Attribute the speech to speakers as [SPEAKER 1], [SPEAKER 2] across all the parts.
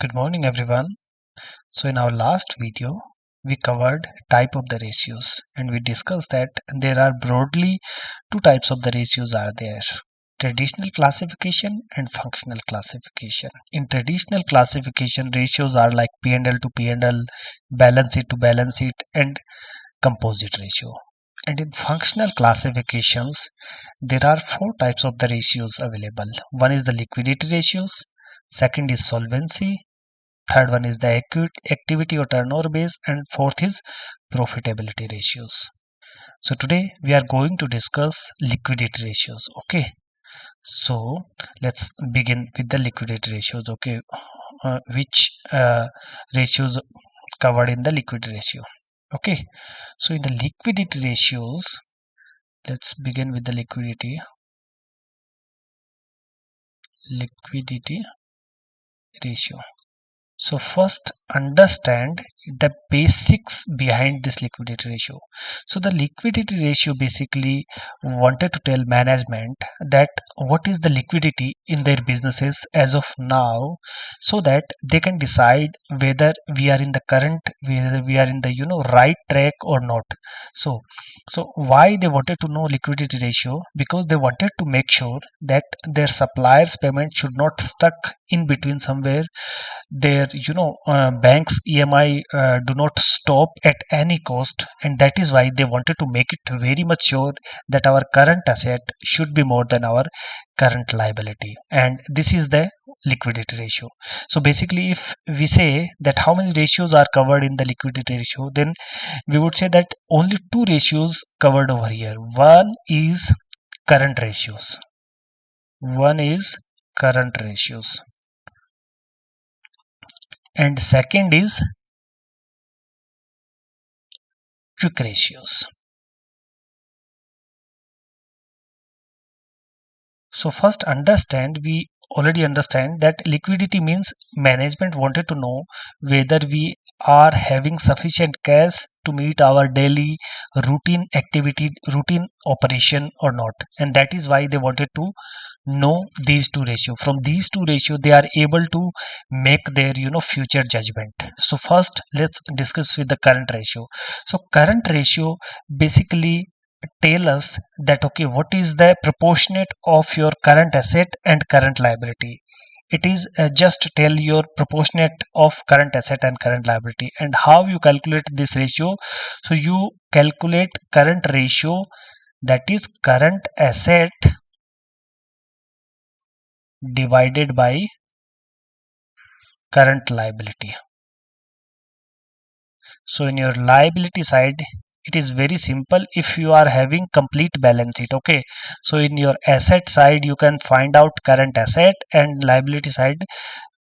[SPEAKER 1] Good morning everyone. So in our last video we covered type of the ratios and we discussed that there are broadly two types of the ratios are there. Traditional classification and functional classification. In traditional classification ratios are like P&L to P&L, balance sheet to balance sheet and composite ratio. And in functional classifications there are four types of the ratios available. One is the liquidity ratios, second is solvency, third one is the activity or turnover base, and fourth is profitability ratios. So today we are going to discuss liquidity ratios. Okay, so let's begin with the liquidity ratios. Okay, which ratios covered in the liquidity ratio. Okay, so in the liquidity ratios, let's begin with the liquidity ratio. So first understand the basics behind this liquidity ratio. So the liquidity ratio basically wanted to tell management that what is the liquidity in their businesses as of now, so that they can decide whether we are in the current, whether we are in the right track or not. So why they wanted to know liquidity ratio? Because they wanted to make sure that their suppliers payment should not stuck in between somewhere. Their banks EMI do not stop at any cost, and that is why they wanted to make it very much sure that our current asset should be more than our current liability, and this is the liquidity ratio. So basically if we say that how many ratios are covered in the liquidity ratio, then we would say that only two ratios covered over here. Current ratios one is current ratios and second is quick ratios. So first we already understand that liquidity means management wanted to know whether we are having sufficient cash to meet our daily routine operation or not, and that is why they wanted to know these two ratio. From these two ratio they are able to make their future judgment. So first let's discuss with the current ratio. So current ratio basically tell us that okay, what is the proportionate of your current asset and current liability. It is just tell your proportionate of current asset and current liability. And how you calculate this ratio? So you calculate current ratio, that is current asset divided by current liability. So in your liability side it is very simple. If you are having complete balance sheet, okay, so in your asset side you can find out current asset, and liability side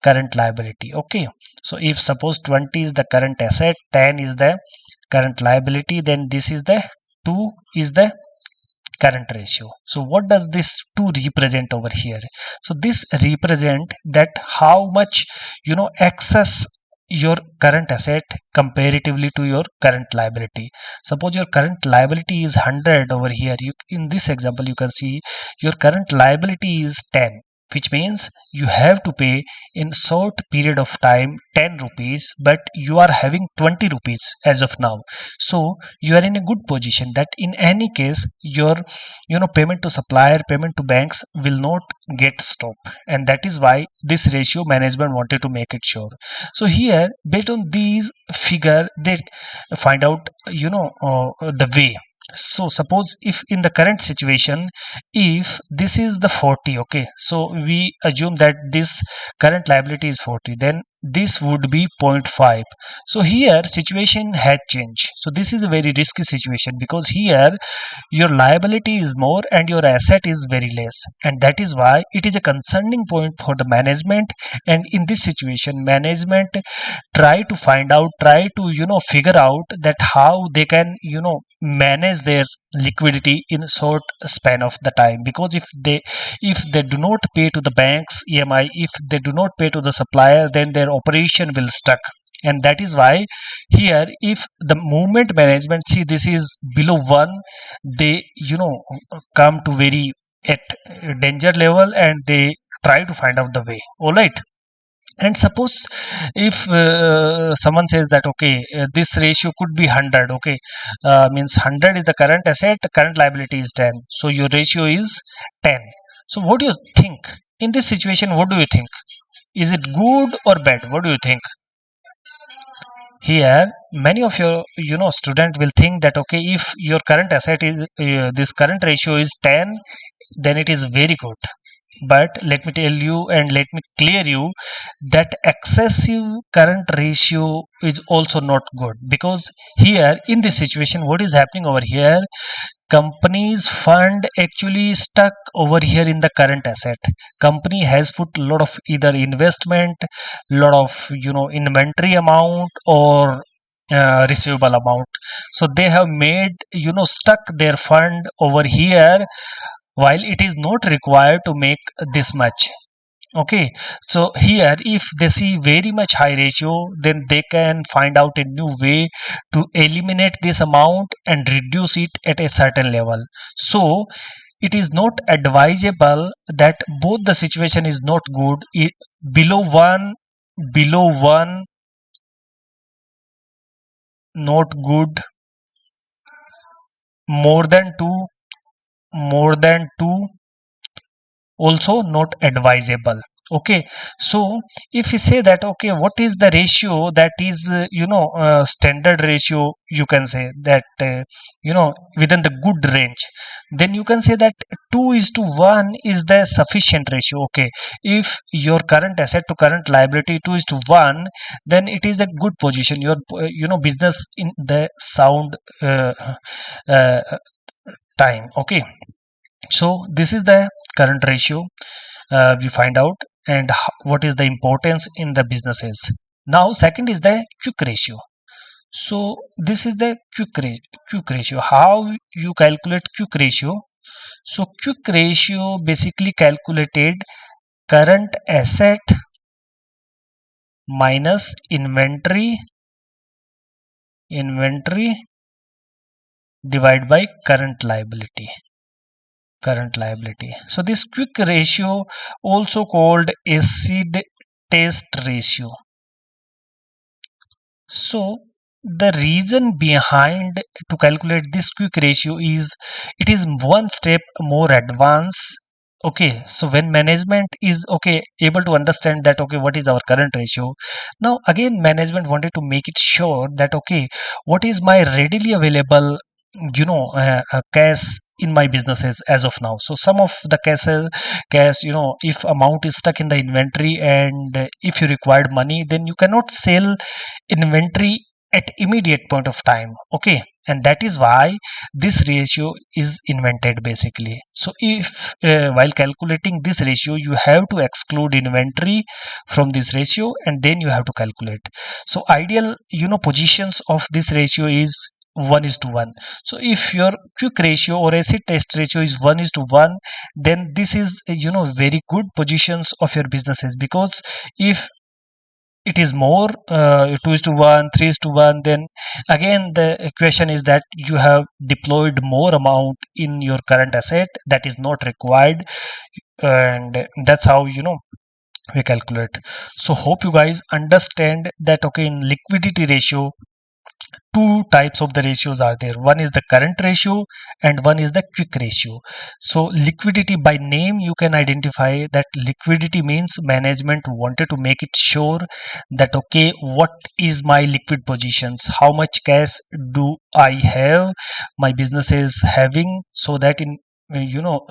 [SPEAKER 1] current liability. Okay, so if suppose 20 is the current asset, 10 is the current liability, then this is the 2 is the current ratio. So what does this 2 represent over here? So this represent that how much excess your current asset comparatively to your current liability. Suppose your current liability is 100 over here. In this example you can see your current liability is 10, which means you have to pay in short period of time 10 rupees, but you are having 20 rupees as of now. So you are in a good position that in any case your payment to supplier, payment to banks will not get stopped, and that is why this ratio management wanted to make it sure. So here based on these figure they find out the way. So suppose if in the current situation, if this is the 40, okay, so we assume that this current liability is 40, then this would be 0.5. So here situation had changed. So this is a very risky situation because here your liability is more and your asset is very less, and that is why it is a concerning point for the management. And in this situation management try to figure out that how they can manage their liquidity in a short span of the time. Because if they do not pay to the banks EMI, if they do not pay to the supplier, then their operation will stuck. And that is why here if the movement management see this is below 1, they come to very at danger level and they try to find out the way. All right, And suppose if someone says that okay, this ratio could be 100, okay, means 100 is the current asset, current liability is 10, so your ratio is 10. So what do you think in this situation? What do you think? Is it good or bad? What do you think? Here many of your student will think that okay, if your current asset is this current ratio is 10, then it is very good. But let me tell you and let me clear you that excessive current ratio is also not good, because here in this situation what is happening over here, company's fund actually stuck over here in the current asset. Company has put a lot of either investment, lot of inventory amount, or receivable amount. So they have made stuck their fund over here, while it is not required to make this much. Okay, so here if they see very much high ratio, then they can find out a new way to eliminate this amount and reduce it at a certain level. So it is not advisable that both the situation is not good. Below 1, below 1 not good, more than 2, more than 2 also not advisable. Okay, so if you say that okay, what is the ratio that is standard ratio, you can say that within the good range, then you can say that 2 is to 1 is the sufficient ratio. Okay, if your current asset to current liability 2 is to 1, then it is a good position, your business in the sound uh, time. Okay, so this is the current ratio we find out, and what is the importance in the businesses. Now second is the quick ratio. So this is the quick ratio. How you calculate quick ratio? So quick ratio basically calculated current asset minus inventory divided by current liability. So this quick ratio, also called acid test ratio. So the reason behind to calculate this quick ratio is it is one step more advanced. Okay, so when management is okay able to understand that okay, what is our current ratio, now again management wanted to make it sure that okay, what is my readily available cash in my businesses as of now. So some of the cash, if amount is stuck in the inventory, and if you required money, then you cannot sell inventory at immediate point of time. Okay, and that is why this ratio is invented basically. So if while calculating this ratio, you have to exclude inventory from this ratio, and then you have to calculate. So ideal positions of this ratio is 1 is to 1. So if your quick ratio or acid test ratio is 1 is to 1, then this is very good positions of your businesses, because if it is more 2 is to 1, 3 is to 1, then again the equation is that you have deployed more amount in your current asset that is not required, and that's how we calculate. So hope you guys understand that okay, in liquidity ratio two types of the ratios are there. One is the current ratio and one is the quick ratio. So liquidity, by name you can identify that liquidity means management wanted to make it sure that okay, what is my liquid positions, how much cash do I have, my business is having, so that in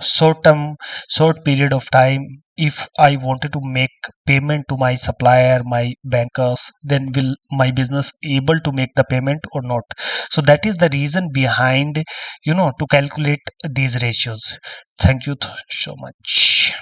[SPEAKER 1] short period of time, if I wanted to make payment to my supplier, my bankers, then will my business able to make the payment or not. So that is the reason behind to calculate these ratios. Thank you so much.